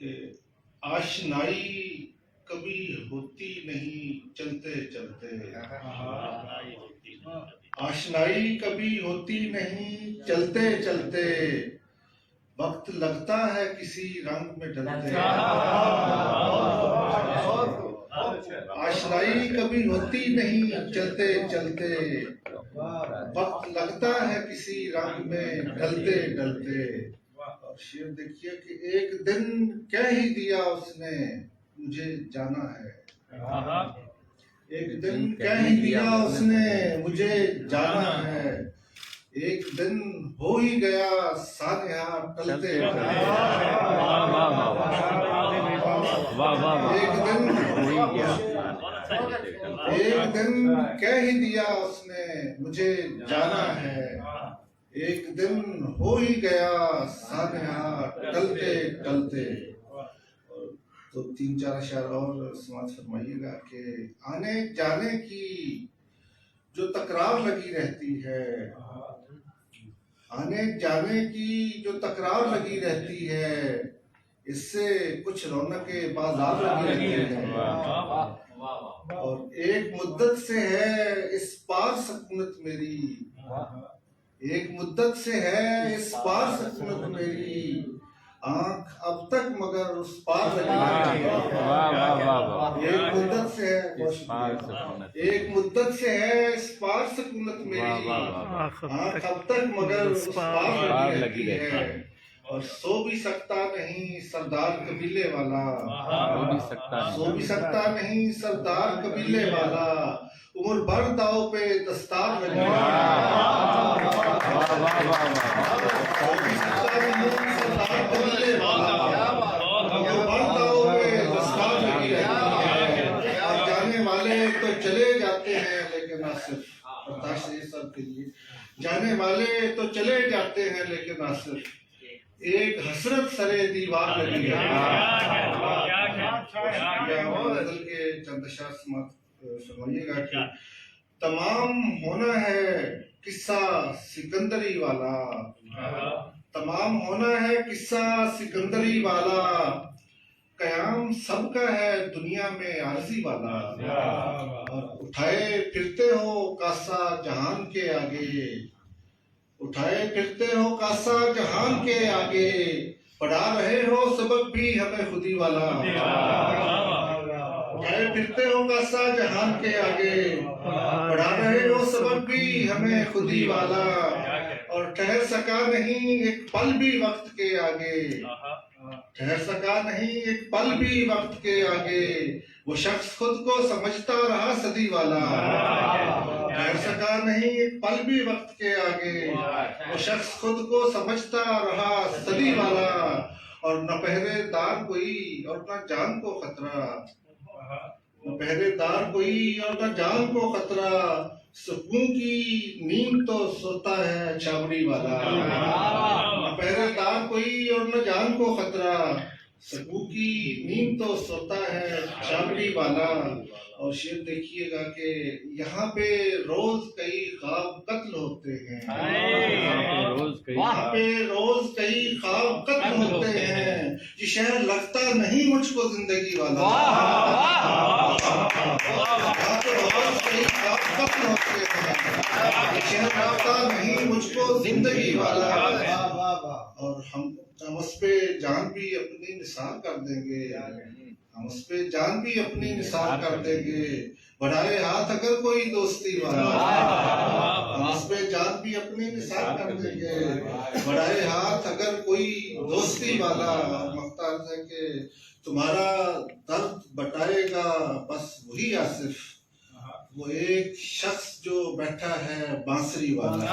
कि आशनाई कभी होती नहीं चलते चलते, आशनाई कभी होती नहीं चलते चलते, वक्त लगता है किसी रंग में ढलते। आशनाई कभी होती नहीं चलते चलते, वक्त लगता है किसी रंग में ढलते ढलते। और शेर देखिए कि एक दिन कह ही दिया उसने मुझे जाना है, एक दिन कह ही दिया उसने मुझे जाना है, एक दिन हो ही गया सानिया टलते। एक दिन कह ही दिया उसने मुझे जाना है, एक दिन हो ही गया सानिया टलते टलते। तो 3-4 अशआर और समाज फरमाइएगा कि आने जाने की जो तकरार लगी रहती है, आने जाने की जो तकरार लगी रहती है, इससे कुछ रौनकें बाजार लगी रहती है। और एक मुद्दत से है इस पार सकूनत मेरी, एक मुद्दत से है इस पार सकूनत मेरी, आंख अब तक मगर उस पार लगी है। एक मुद्दत से है, एक मुद्दत से है इस पार सकूनत मेरी, आंख अब तक मगर उस पार लगी है। और सो भी सकता नहीं सरदार कबीले वाला, सो भी सकता नहीं सरदार कबीले वाला, उम्र भर दाव पे दस्तार लगी है। सो भी सकता नहीं सरदार कबीले वाला, उम्र भर दाव पे दस्तार लगी है। और जाने वाले तो चले जाते हैं लेकिन आसिफ, बर्दाश्त ये सब के लिए, जाने वाले तो चले जाते हैं लेकिन आसिफ एक हसरत सरे दीवार लगी है। के चंद अशआर फरमाइएगा कि तमाम होना है किस्सा सिकंदरी वाला, तमाम होना है किस्सा सिकंदरी वाला, कयाम सबका है दुनिया में आरजी वाला। और उठाए फिरते हो कासा जहान के आगे, उठाए फिरते हो कासा जहान के आगे, पढ़ा रहे हो सबक भी हमें खुदी वाला। उठाए फिरते हो कासा जहान के आगे, पढ़ा रहे हो सबक भी हमें खुदी वाला। और ठहर सका नहीं एक पल भी वक्त के आगे, ठहर सका नहीं एक पल भी वक्त के आगे, वो शख्स खुद को समझता रहा सदी वाला। ठहर सका नहीं एक पल भी वक्त के आगे, वो शख्स खुद को समझता रहा सदी वाला। और न पहरेदार कोई और न जान को खतरा, न पहरेदार कोई और न जान को खतरा, सुकून की नींद तो सोता है छावनी वाला। न पहरेदार कोई और न जान को खतरा, सुकून की नींद तो सोता है छावनी वाला। और शेर देखिएगा कि यहाँ पे रोज कई ख्वाब कत्ल होते हैं, यहाँ पे रोज कई ख्वाब कत्ल होते हैं, ये शहर लगता नहीं मुझको जिंदगी वाला। यहाँ पे रोज कई ख्वाब कत्ल होते हैं, ये शहर लगता नहीं मुझको जिंदगी वाला। और हम उस पे जान भी अपनी निसार कर देंगे, हम उस पे जान भी अपनी निसार कर देंगे, बढ़ाए हाथ अगर कोई दोस्ती वाला। हम उस पे जान भी अपनी निसार कर देंगे, बढ़ाए हाथ अगर कोई दोस्ती वाला। मख्तार है कि तुम्हारा दर्द बटाएगा बस वही आसिफ, वो एक शख्स जो बैठा है बांसुरी वाला।